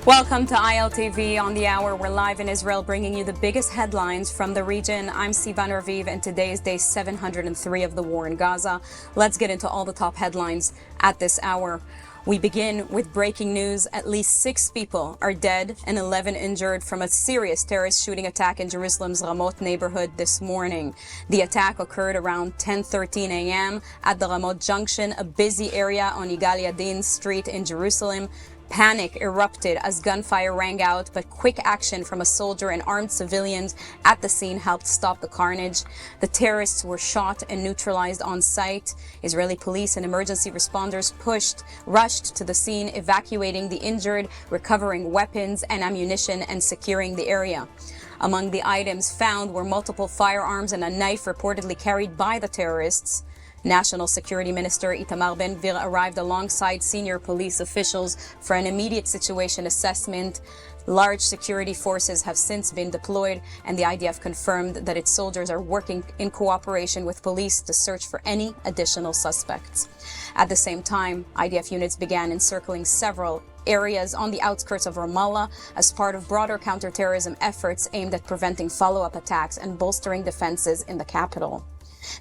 Welcome to ILTV on the hour. We're live in Israel, bringing you the biggest headlines from the region. I'm Sivan Raviv, and today is day 703 of the war in Gaza. Let's get into all the top headlines at this hour. We begin with breaking news. At least 6 people are dead and 11 injured from a serious terrorist shooting attack in Jerusalem's Ramot neighborhood this morning. The attack occurred around 10:13 a.m. at the Ramot Junction, a busy area on Yigal Yadin Street in Jerusalem. Panic erupted as gunfire rang out, but quick action from a soldier and armed civilians at the scene helped stop the carnage. The terrorists were shot and neutralized on site. Israeli police and emergency responders rushed to the scene, evacuating the injured, recovering weapons and ammunition, and securing the area. Among the items found were multiple firearms and a knife reportedly carried by the terrorists. National Security Minister Itamar Ben-Gvir arrived alongside senior police officials for an immediate situation assessment. Large security forces have since been deployed, and the IDF confirmed that its soldiers are working in cooperation with police to search for any additional suspects. At the same time, IDF units began encircling several areas on the outskirts of Ramallah as part of broader counterterrorism efforts aimed at preventing follow-up attacks and bolstering defenses in the capital.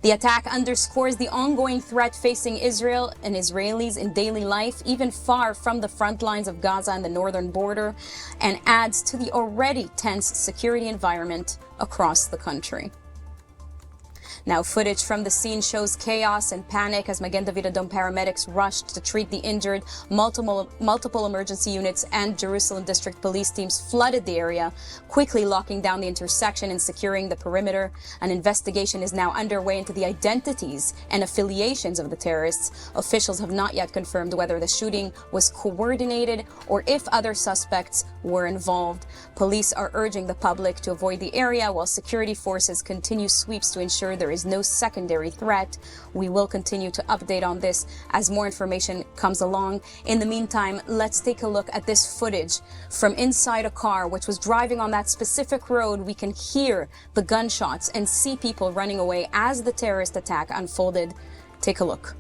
The attack underscores the ongoing threat facing Israel and Israelis in daily life, even far from the front lines of Gaza and the northern border, and adds to the already tense security environment across the country. Now, footage from the scene shows chaos and panic as Magen David Adom paramedics rushed to treat the injured. Multiple emergency units and Jerusalem district police teams flooded the area, quickly locking down the intersection and securing the perimeter. An investigation is now underway into the identities and affiliations of the terrorists. Officials have not yet confirmed whether the shooting was coordinated or if other suspects were involved. Police are urging the public to avoid the area while security forces continue sweeps to ensure there is no secondary threat. We will continue to update on this as more information comes along. In the meantime, let's take a look at this footage from inside a car which was driving on that specific road. We can hear the gunshots and see people running away as the terrorist attack unfolded. Take a look.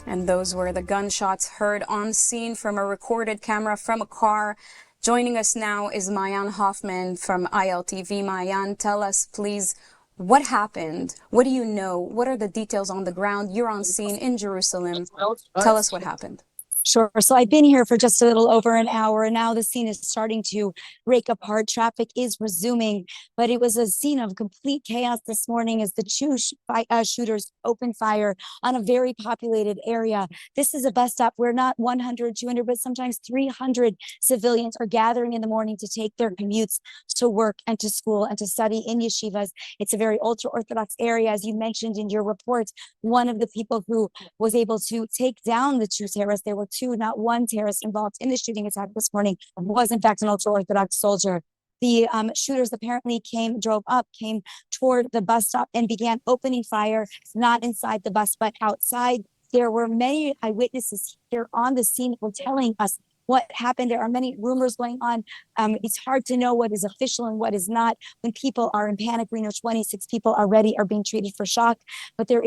And those were the gunshots heard on scene from a recorded camera from a car. Joining us now is Maayan Hoffman from ILTV. Maayan, tell us, please, what happened? What do you know? What are the details on the ground? You're on scene in Jerusalem. Tell us what happened. Sure. So I've been here for just a little over an hour, and now the scene is starting to break apart. Traffic is resuming, but it was a scene of complete chaos this morning as the two shooters opened fire on a very populated area. This is a bus stop where not 100, 200, but sometimes 300 civilians are gathering in the morning to take their commutes to work and to school and to study in yeshivas. It's a very ultra-Orthodox area, as you mentioned in your report. One of the people who was able to take down the two terrorists, there were two, not one terrorist involved in the shooting attack this morning, was in fact an ultra-Orthodox soldier. The shooters apparently came toward the bus stop and began opening fire, not inside the bus, but outside. There were many eyewitnesses here on the scene who were telling us what happened. There are many rumors going on. It's hard to know what is official and what is not when people are in panic. We know 26 people already are being treated for shock, but there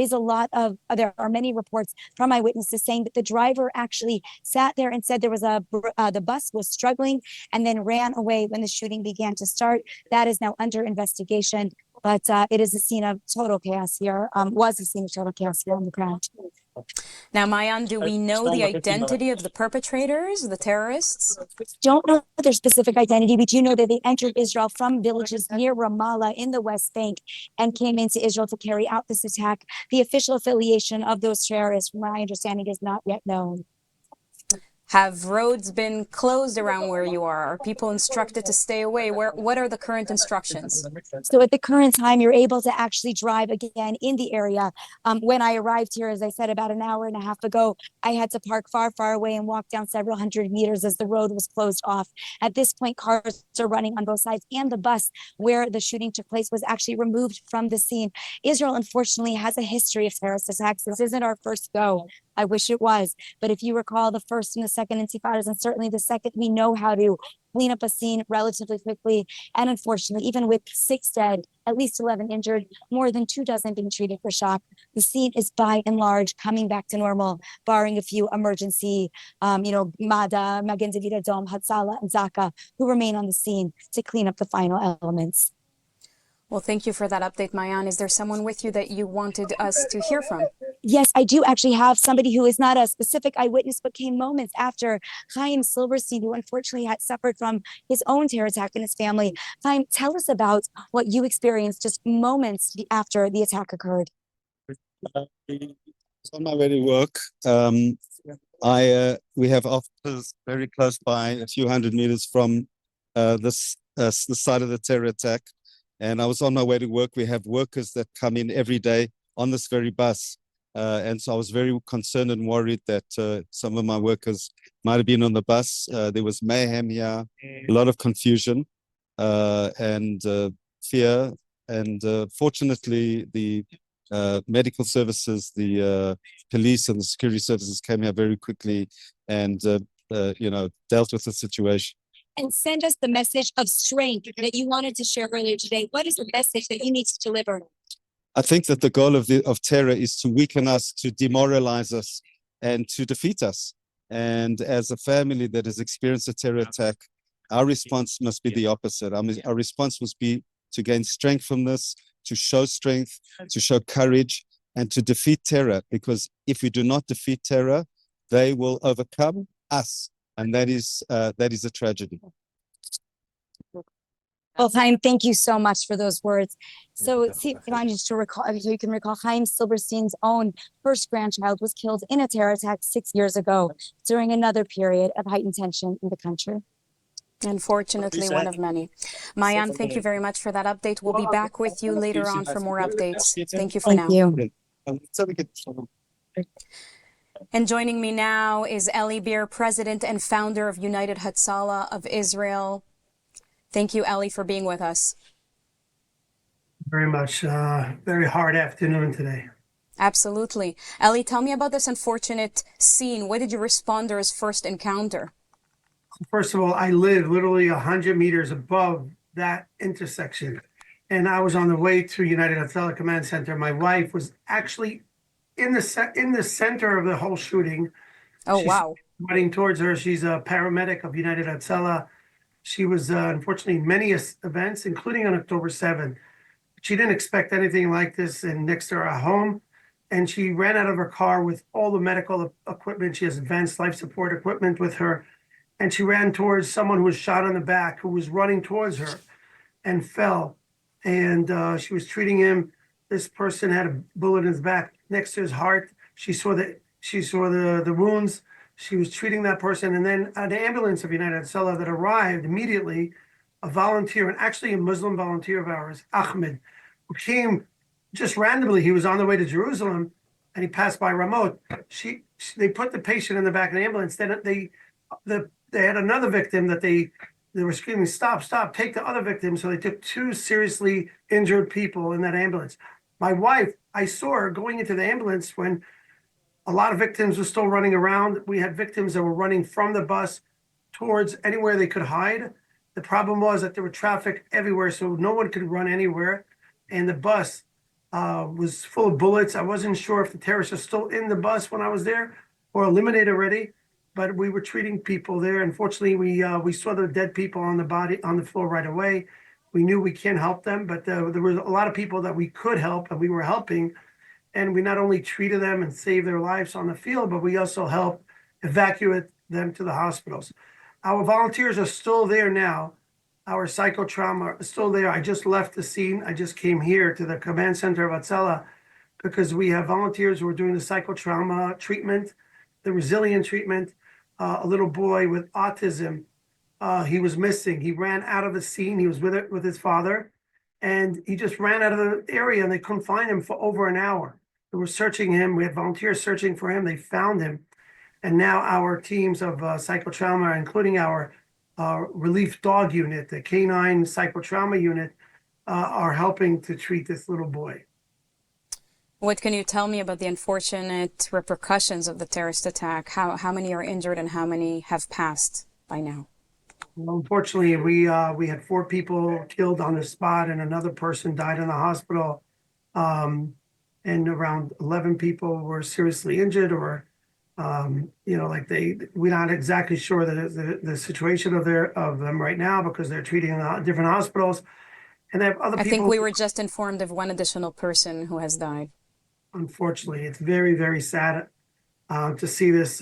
are many reports from eyewitnesses saying that the driver actually sat there and said there was the bus was struggling and then ran away when the shooting began to start. That is now under investigation. But it is a scene of total chaos here, was a scene of total chaos here on the ground. Now, Maayan, do we know the identity of the perpetrators, the terrorists? Don't know their specific identity. We do know that they entered Israel from villages near Ramallah in the West Bank and came into Israel to carry out this attack. The official affiliation of those terrorists, from my understanding, is not yet known. Have roads been closed around where you are? Are people instructed to stay away? What are the current instructions? So at the current time, you're able to actually drive again in the area. When I arrived here, as I said, about an hour and a half ago, I had to park far, far away and walk down several hundred meters as the road was closed off. At this point, cars are running on both sides, and the bus where the shooting took place was actually removed from the scene. Israel, unfortunately, has a history of terrorist attacks. This isn't our first go. I wish it was. But if you recall the first and the second intifadas, and certainly the second, we know how to clean up a scene relatively quickly. And unfortunately, even with 6 dead, at least 11 injured, more than 24 being treated for shock, the scene is by and large coming back to normal, barring a few emergency, MADA, Magen David Adom, Hatzalah, and Zaka, who remain on the scene to clean up the final elements. Well, thank you for that update, Maayan. Is there someone with you that you wanted us to hear from? Yes, I do actually have somebody who is not a specific eyewitness, but came moments after Chaim Silverstein, who unfortunately had suffered from his own terror attack in his family. Chaim, tell us about what you experienced just moments after the attack occurred. On my way to work, we have officers very close by, a few hundred meters from the site of the terror attack. And I was on my way to work. We have workers that come in every day on this very bus. And so I was very concerned and worried that some of my workers might have been on the bus. There was mayhem here, a lot of confusion and fear. And fortunately, the medical services, the police and the security services came here very quickly and, dealt with the situation. And send us the message of strength that you wanted to share earlier today. What is the message that you need to deliver? I think that the goal of terror is to weaken us, to demoralize us, and to defeat us. And as a family that has experienced a terror attack, our response must be the opposite. Our response must be to gain strength from this, to show strength, to show courage, and to defeat terror. Because if we do not defeat terror, they will overcome us. And that is a tragedy. Well, Chaim, thank you so much for those words. So, just to recall, so you can recall, Chaim Silverstein's own first grandchild was killed in a terror attack 6 years ago during another period of heightened tension in the country. Unfortunately, one of many. Maayan, thank you very much for that update. We'll be back with you later on for more updates. Thank you for now. Thank you. And joining me now is Eli Beer, president and founder of United Hatzalah of Israel. Thank you, Eli, for being with us. Very much. Very hard afternoon today. Absolutely. Eli, tell me about this unfortunate scene. What did your responders first encounter? First of all, I live literally 100 meters above that intersection. And I was on the way to United Hatzalah Command Center. My wife was actually in the center of the whole shooting. Oh, wow. Running towards her. She's a paramedic of United Hatzalah. She was unfortunately in many events, including on October 7th. She didn't expect anything like this next to her home. And she ran out of her car with all the medical equipment. She has advanced life support equipment with her. And she ran towards someone who was shot on the back, who was running towards her and fell. And she was treating him. This person had a bullet in his back next to his heart. She saw the wounds. She was treating that person. And then an ambulance of United Hatzalah that arrived immediately, a volunteer, and actually a Muslim volunteer of ours, Ahmed, who came just randomly. He was on the way to Jerusalem and he passed by Ramot. They put the patient in the back of the ambulance. Then they had another victim that they were screaming, stop, take the other victim. So they took 2 seriously injured people in that ambulance. My wife, I saw her going into the ambulance when a lot of victims were still running around. We had victims that were running from the bus towards anywhere they could hide. The problem was that there were traffic everywhere, so no one could run anywhere. And the bus was full of bullets. I wasn't sure if the terrorists are still in the bus when I was there or eliminated already, but we were treating people there. Unfortunately, we saw the dead people on the floor right away. We knew we can't help them, but there were a lot of people that we could help and we were helping. And we not only treated them and saved their lives on the field, but we also helped evacuate them to the hospitals. Our volunteers are still there now. Our psychotrauma is still there. I just left the scene. I just came here to the command center of Hatzalah because we have volunteers who are doing the psychotrauma treatment, the resilient treatment. A little boy with autism, he was missing. He ran out of the scene. He was with his father, and he just ran out of the area, and they couldn't find him for over an hour. They were searching him. We had volunteers searching for him. They found him, and now our teams of psychotrauma, including our relief dog unit, the canine psychotrauma unit, are helping to treat this little boy. What can you tell me about the unfortunate repercussions of the terrorist attack? How many are injured and how many have passed by now? Well, unfortunately, we had 4 people killed on the spot, and another person died in the hospital, and around 11 people were seriously injured, or we're not exactly sure the situation of them right now because they're treating in different hospitals, and they have other people. I think we were just informed of one additional person who has died. Unfortunately, it's very, very sad to see this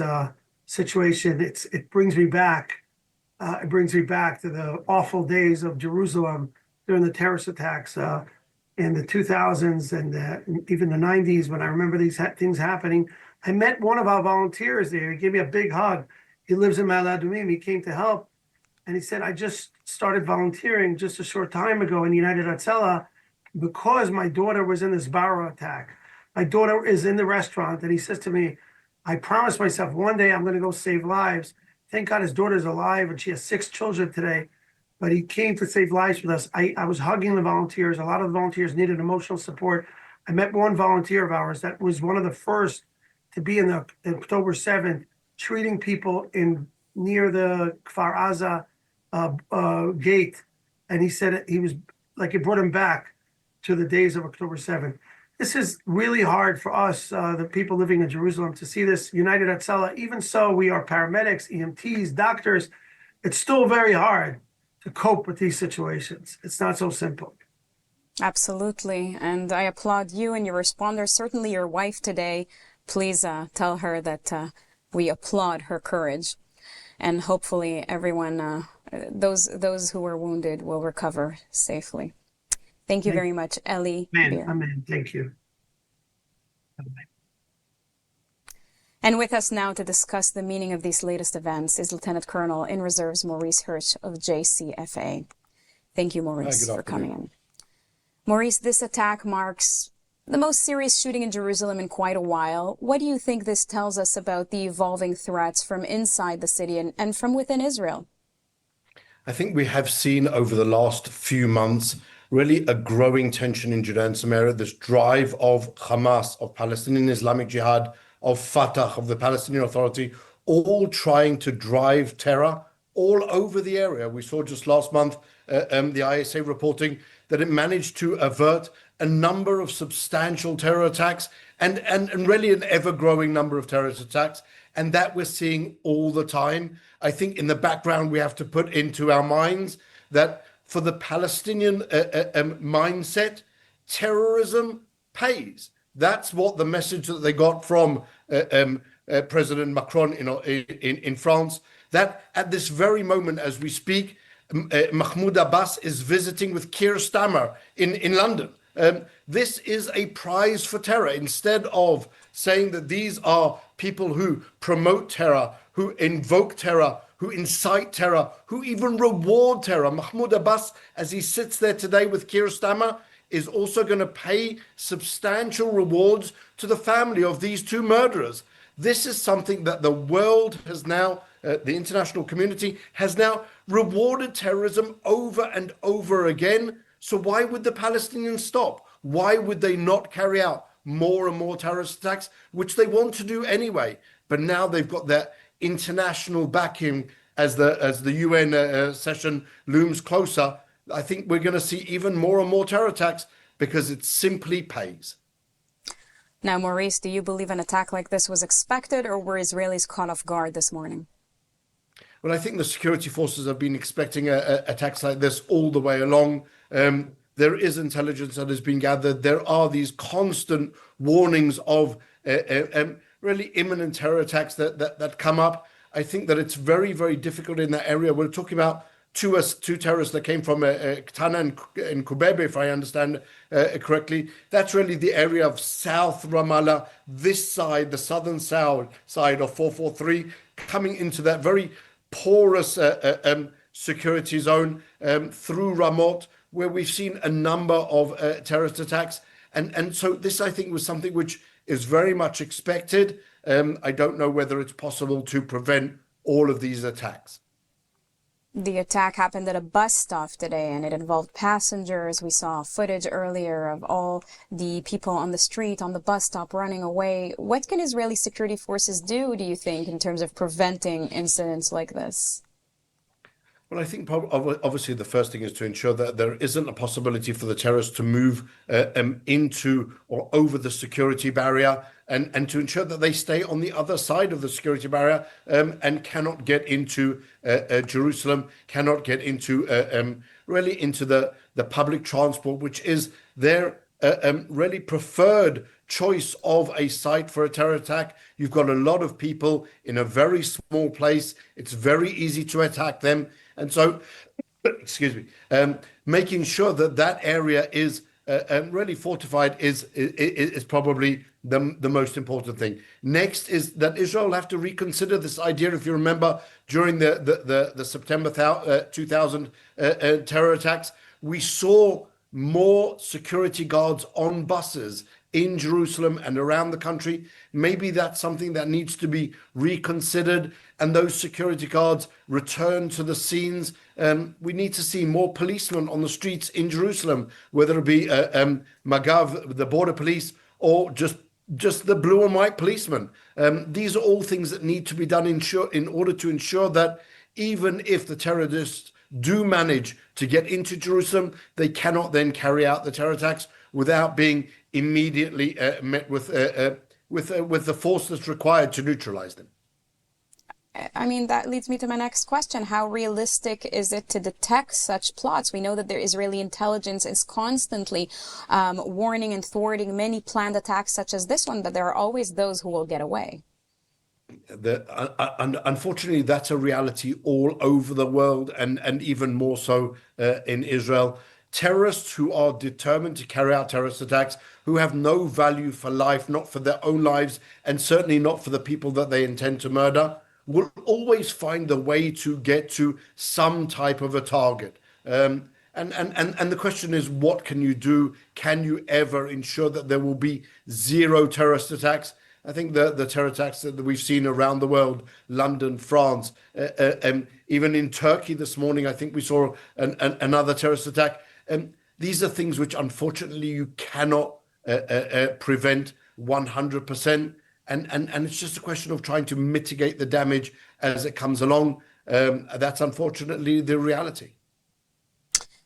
situation. It brings me back. It brings me back to the awful days of Jerusalem during the terrorist attacks in the 2000s and even the 90s. When I remember these things happening, I met one of our volunteers there. He gave me a big hug. He lives in Ma'ale Adumim. He came to help, and he said, "I just started volunteering just a short time ago in United Hatzalah because my daughter was in this Barra attack. My daughter is in the restaurant," and he says to me, "I promised myself one day I'm going to go save lives." Thank God his daughter's alive, and she has 6 children today. But he came to save lives with us. I was hugging the volunteers. A lot of the volunteers needed emotional support. I met one volunteer of ours that was one of the first to be in the October 7th, treating people near the Kfar Aza gate. And he said he was like, it brought him back to the days of October 7th. This is really hard for us, the people living in Jerusalem, to see this. United Hatzalah, even so, we are paramedics, EMTs, doctors. It's still very hard to cope with these situations. It's not so simple. Absolutely. And I applaud you and your responders, certainly your wife today. Please tell her that we applaud her courage. And hopefully everyone, those who were wounded will recover safely. Thank you very much, Eli Beer. Amen. Thank you. And with us now to discuss the meaning of these latest events is Lieutenant Colonel in Reserves Maurice Hirsch of JCFA. Thank you, Maurice, for coming in. Maurice, this attack marks the most serious shooting in Jerusalem in quite a while. What do you think this tells us about the evolving threats from inside the city and from within Israel? I think we have seen over the last few months really a growing tension in Judea and Samaria, this drive of Hamas, of Palestinian Islamic Jihad, of Fatah, of the Palestinian Authority, all trying to drive terror all over the area. We saw just last month the ISA reporting that it managed to avert a number of substantial terror attacks and really an ever-growing number of terrorist attacks, and that we're seeing all the time. I think in the background we have to put into our minds that for the Palestinian mindset, terrorism pays. That's what the message that they got from President Macron in France, that at this very moment as we speak, Mahmoud Abbas is visiting with Keir Starmer in London. This is a prize for terror. Instead of saying that these are people who promote terror, who invoke terror, who incite terror, who even reward terror, Mahmoud Abbas, as he sits there today with Keir Starmer, is also going to pay substantial rewards to the family of these 2 murderers. This is something that the world has now, the international community has now rewarded terrorism over and over again. So why would the Palestinians stop? Why would they not carry out more and more terrorist attacks, which they want to do anyway? But now they've got that international backing as the UN session looms closer. I think we're going to see even more and more terror attacks because it simply pays. Now, Maurice, do you believe an attack like this was expected, or were Israelis caught off guard this morning? Well, I think the security forces have been expecting attacks like this all the way along. There is intelligence that has been gathered. There are these constant warnings of really imminent terror attacks that come up. I think that it's very, very difficult in that area. We're talking about two terrorists that came from Ktana and Kubebe, if I understand correctly. That's really the area of South Ramallah, this side, the southern side of 443, coming into that very porous security zone through Ramot, where we've seen a number of terrorist attacks. And so this, I think, was something which is very much expected. I don't know whether it's possible to prevent all of these attacks. The attack happened at a bus stop today, and it involved passengers. We saw footage earlier of all the people on the street, on the bus stop, running away. What can Israeli security forces do you think, in terms of preventing incidents like this? Well, I think obviously the first thing is to ensure that there isn't a possibility for the terrorists to move into or over the security barrier, and to ensure that they stay on the other side of the security barrier and cannot get into Jerusalem, cannot get into really into the public transport, which is their really preferred choice of a site for a terror attack. You've got a lot of people in a very small place. It's very easy to attack them. And so, excuse me, making sure that that area is really fortified is probably the most important thing. Next is that Israel will have to reconsider this idea. If you remember, during the September 2000 terror attacks, we saw more security guards on buses in Jerusalem and around the country. Maybe that's something that needs to be reconsidered, and those security guards return to the scenes. We need to see more policemen on the streets in Jerusalem, whether it be Magav, the border police, or just the blue and white policemen. These are all things that need to be done in order to ensure that even if the terrorists do manage to get into Jerusalem, they cannot then carry out the terror attacks without being immediately met with the force that's required to neutralize them. I mean, that leads me to my next question. How realistic is it to detect such plots? We know that the Israeli intelligence is constantly warning and thwarting many planned attacks such as this one, but there are always those who will get away. Unfortunately, that's a reality all over the world, and even more so in Israel. Terrorists who are determined to carry out terrorist attacks, who have no value for life, not for their own lives, and certainly not for the people that they intend to murder, will always find a way to get to some type of a target. And the question is, what can you do? Can you ever ensure that there will be zero terrorist attacks? I think the terror attacks that we've seen around the world, London, France, even in Turkey this morning, I think we saw another terrorist attack. These are things which unfortunately you cannot prevent 100%. And it's just a question of trying to mitigate the damage as it comes along. That's unfortunately the reality.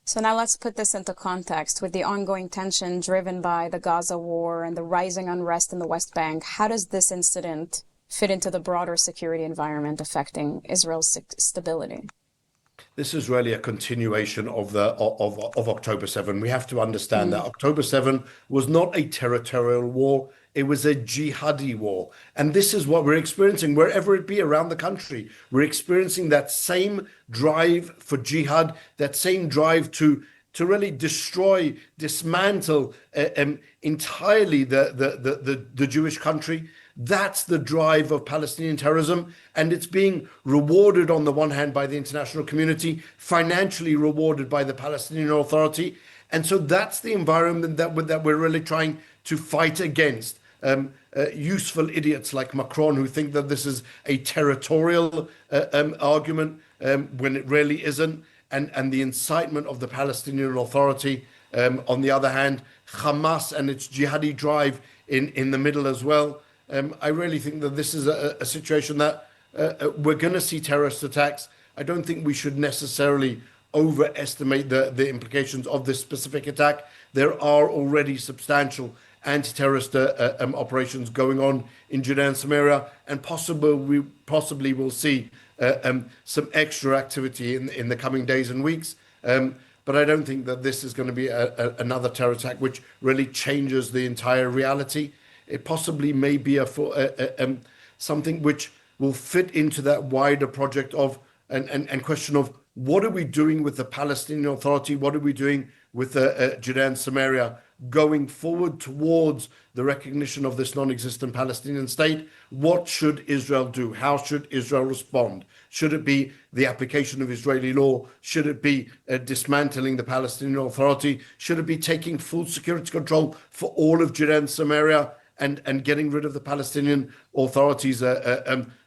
So now let's put this into context. With the ongoing tension driven by the Gaza war and the rising unrest in the West Bank, how does this incident fit into the broader security environment affecting Israel's stability? This is really a continuation of October 7. We have to understand that October 7 was not a territorial war. It was a jihadi war. And this is what we're experiencing wherever it be around the country. We're experiencing that same drive for jihad, that same drive to really destroy, dismantle entirely the Jewish country. That's the drive of Palestinian terrorism, and it's being rewarded on the one hand by the international community, financially rewarded by the Palestinian Authority. And so that's the environment that we're really trying to fight against. Useful idiots like Macron who think that this is a territorial argument when it really isn't, and the incitement of the Palestinian Authority. On the other hand, Hamas and its jihadi drive in the middle as well. I really think that this is a situation that we're going to see terrorist attacks. I don't think we should necessarily overestimate the implications of this specific attack. There are already substantial anti-terrorist operations going on in Judea and Samaria, and possibly will see some extra activity in the coming days and weeks. But I don't think that this is going to be another terror attack which really changes the entire reality. It possibly may be something which will fit into that wider project of and question of what are we doing with the Palestinian Authority? What are we doing with Judea and Samaria going forward towards the recognition of this non-existent Palestinian state? What should Israel do? How should Israel respond? Should it be the application of Israeli law? Should it be dismantling the Palestinian Authority? Should it be taking full security control for all of Judea and Samaria and getting rid of the Palestinian Authority's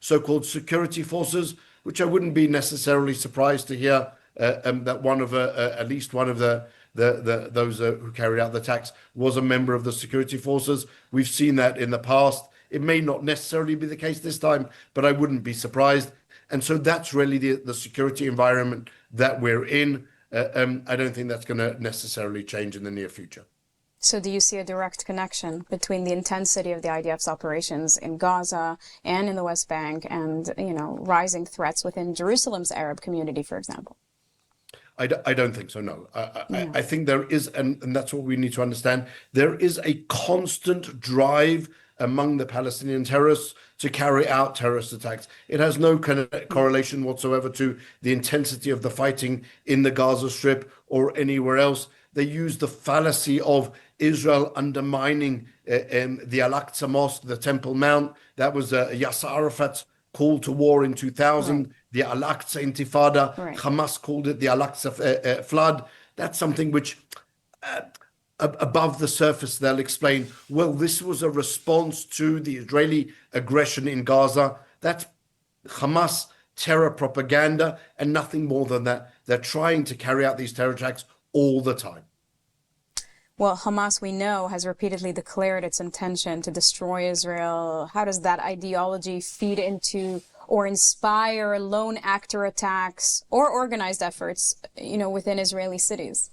so-called security forces, which I wouldn't be necessarily surprised to hear that at least one of those who carried out the attacks was a member of the security forces. We've seen that in the past. It may not necessarily be the case this time, but I wouldn't be surprised. And so that's really the security environment that we're in. I don't think that's going to necessarily change in the near future. So do you see a direct connection between the intensity of the IDF's operations in Gaza and in the West Bank and, rising threats within Jerusalem's Arab community, for example? I don't think so, no. I think there is, and that's what we need to understand, there is a constant drive among the Palestinian terrorists to carry out terrorist attacks. It has no correlation whatsoever to the intensity of the fighting in the Gaza Strip or anywhere else. They use the fallacy of Israel undermining the Al-Aqsa Mosque, the Temple Mount. That was Yasser Arafat's call to war in 2000, right. The Al-Aqsa Intifada, right. Hamas called it the Al-Aqsa flood. That's something which, above the surface, they'll explain, well, this was a response to the Israeli aggression in Gaza. That's Hamas terror propaganda and nothing more than that. They're trying to carry out these terror attacks all the time. Well, Hamas, we know, has repeatedly declared its intention to destroy Israel. How does that ideology feed into or inspire lone actor attacks or organized efforts, within Israeli cities?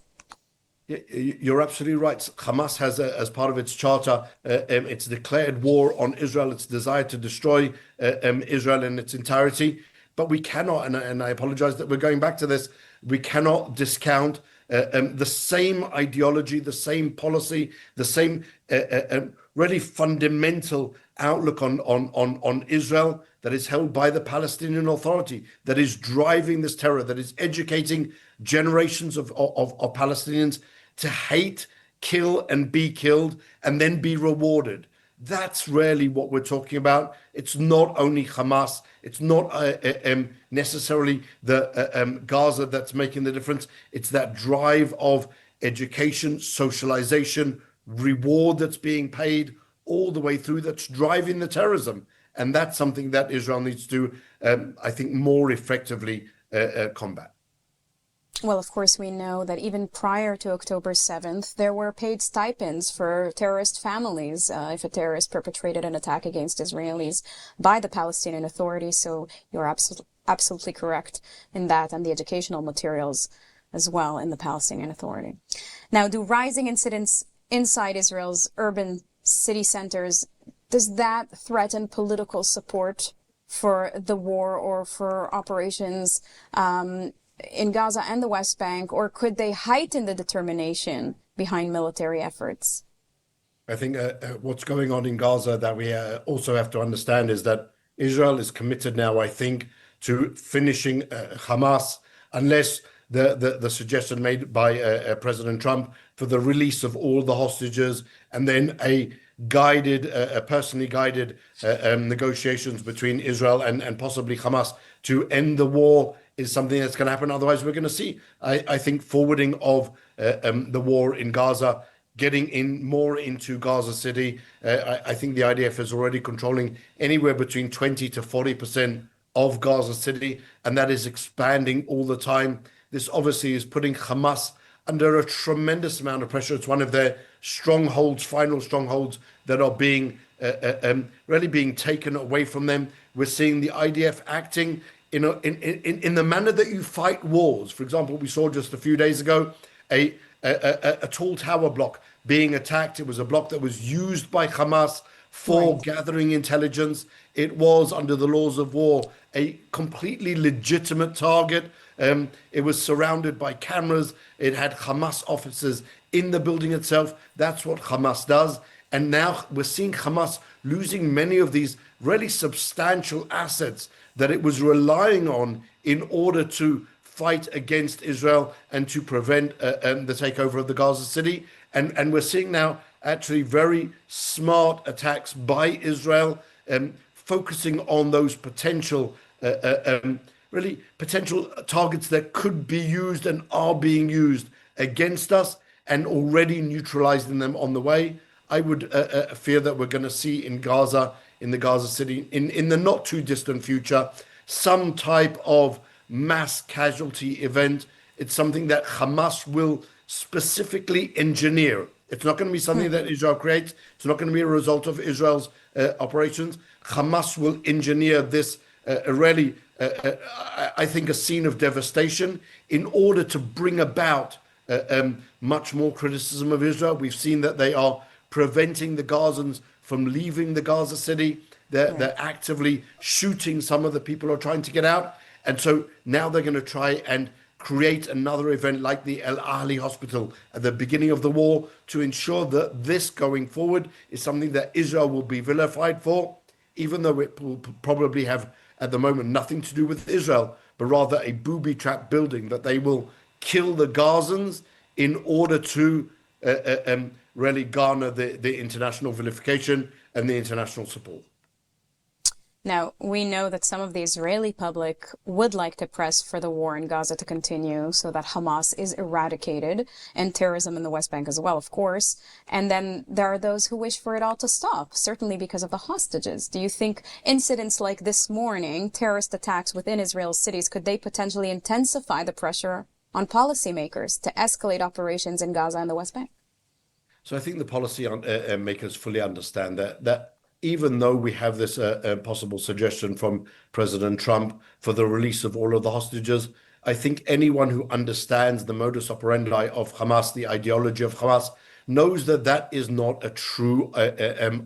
You're absolutely right. Hamas has, as part of its charter, it's declared war on Israel. It's desired to destroy Israel in its entirety. But we cannot, and I apologize that we're going back to this, we cannot discount the same ideology, the same policy, the same really fundamental outlook on Israel that is held by the Palestinian Authority, that is driving this terror, that is educating generations of Palestinians to hate, kill, and be killed, and then be rewarded. That's really what we're talking about. It's not only Hamas. It's not necessarily the Gaza that's making the difference. It's that drive of education, socialization, reward that's being paid all the way through that's driving the terrorism. And that's something that Israel needs to, I think, more effectively combat. Well, of course, we know that even prior to October 7th, there were paid stipends for terrorist families if a terrorist perpetrated an attack against Israelis by the Palestinian Authority. So you're absolutely correct in that, and the educational materials as well in the Palestinian Authority. Now, do rising incidents inside Israel's urban city centers, does that threaten political support for the war or for operations in Gaza and the West Bank, or could they heighten the determination behind military efforts? I think what's going on in Gaza that we also have to understand is that Israel is committed now, I think, to finishing Hamas, unless the suggestion made by President Trump for the release of all the hostages and then a personally guided negotiations between Israel and possibly Hamas to end the war is something that's going to happen. Otherwise, we're going to see, I think, forwarding of the war in Gaza, getting more into Gaza City. I think the IDF is already controlling anywhere between 20 to 40% of Gaza City, and that is expanding all the time. This obviously is putting Hamas under a tremendous amount of pressure. It's one of their strongholds, final strongholds that are being really being taken away from them. We're seeing the IDF acting in the manner that you fight wars. For example, we saw just a few days ago a tall tower block being attacked. It was a block that was used by Hamas for Right. gathering intelligence. It was, under the laws of war, a completely legitimate target. It was surrounded by cameras. It had Hamas officers in the building itself. That's what Hamas does. And now we're seeing Hamas losing many of these really substantial assets that it was relying on in order to fight against Israel and to prevent the takeover of the Gaza City. And we're seeing now actually very smart attacks by Israel, focusing on those potential, really potential targets that could be used and are being used against us, and already neutralizing them on the way. I would fear that we're going to see in Gaza, in the Gaza City, in the not too distant future, some type of mass casualty event. It's something that Hamas will specifically engineer. It's not going to be something that Israel creates. It's not going to be a result of Israel's operations. Hamas will engineer this really, I think, a scene of devastation in order to bring about much more criticism of Israel. We've seen that they are preventing the Gazans from leaving the Gaza City. They're actively shooting some of the people who are trying to get out. And so now they're going to try and create another event like the El Ahli hospital at the beginning of the war to ensure that this going forward is something that Israel will be vilified for, even though it will probably have at the moment nothing to do with Israel, but rather a booby trap building that they will kill the Gazans in order to really garner the international vilification and the international support. Now, we know that some of the Israeli public would like to press for the war in Gaza to continue so that Hamas is eradicated, and terrorism in the West Bank as well, of course. And then there are those who wish for it all to stop, certainly because of the hostages. Do you think incidents like this morning, terrorist attacks within Israel's cities, could they potentially intensify the pressure on policymakers to escalate operations in Gaza and the West Bank? So I think the policy makers fully understand that even though we have this possible suggestion from President Trump for the release of all of the hostages, I think anyone who understands the modus operandi of Hamas, the ideology of Hamas, knows that that is not a true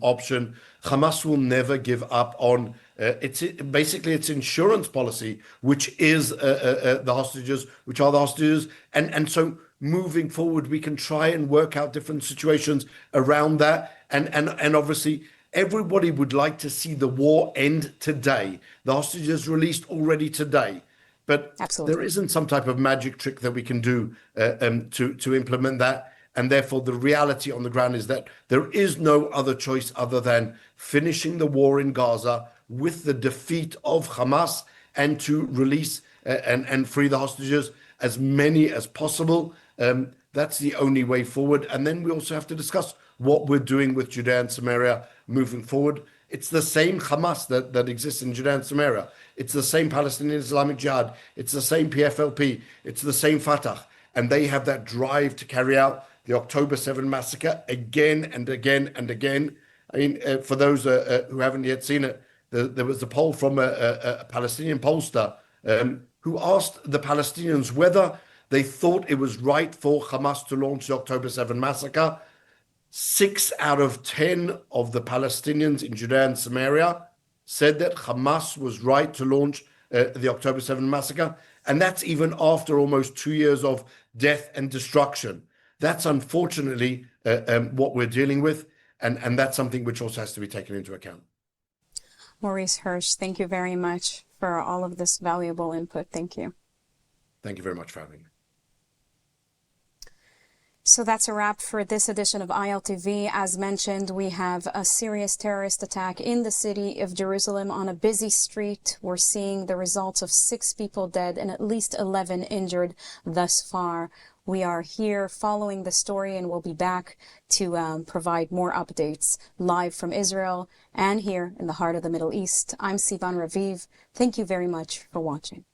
option. Hamas will never give up on its insurance policy, which is the hostages, which are the hostages. And so moving forward, we can try and work out different situations around that. And obviously, everybody would like to see the war end today. The hostages released already today. But Absolutely. there isn't some type of magic trick that we can do to implement that. And therefore, the reality on the ground is that there is no other choice other than finishing the war in Gaza with the defeat of Hamas, and to release and free the hostages, as many as possible. That's the only way forward. And then we also have to discuss what we're doing with Judea and Samaria moving forward. It's the same Hamas that exists in Judea and Samaria. It's the same Palestinian Islamic Jihad. It's the same PFLP. It's the same Fatah. And they have that drive to carry out the October 7 massacre again and again and again. I mean, for those who haven't yet seen it, there was a poll from a Palestinian pollster who asked the Palestinians whether they thought it was right for Hamas to launch the October 7 massacre. 6 out of 10 of the Palestinians in Judea and Samaria said that Hamas was right to launch the October 7 massacre. And that's even after almost 2 years of death and destruction. That's unfortunately what we're dealing with. And that's something which also has to be taken into account. Maurice, Hirsch, thank you very much for all of this valuable input. Thank you. Thank you very much for having me. So that's a wrap for this edition of ILTV. As mentioned, we have a serious terrorist attack in the city of Jerusalem on a busy street. We're seeing the results of 6 people dead and at least 11 injured thus far. We are here following the story, and we'll be back to provide more updates live from Israel and here in the heart of the Middle East. I'm Sivan Raviv. Thank you very much for watching.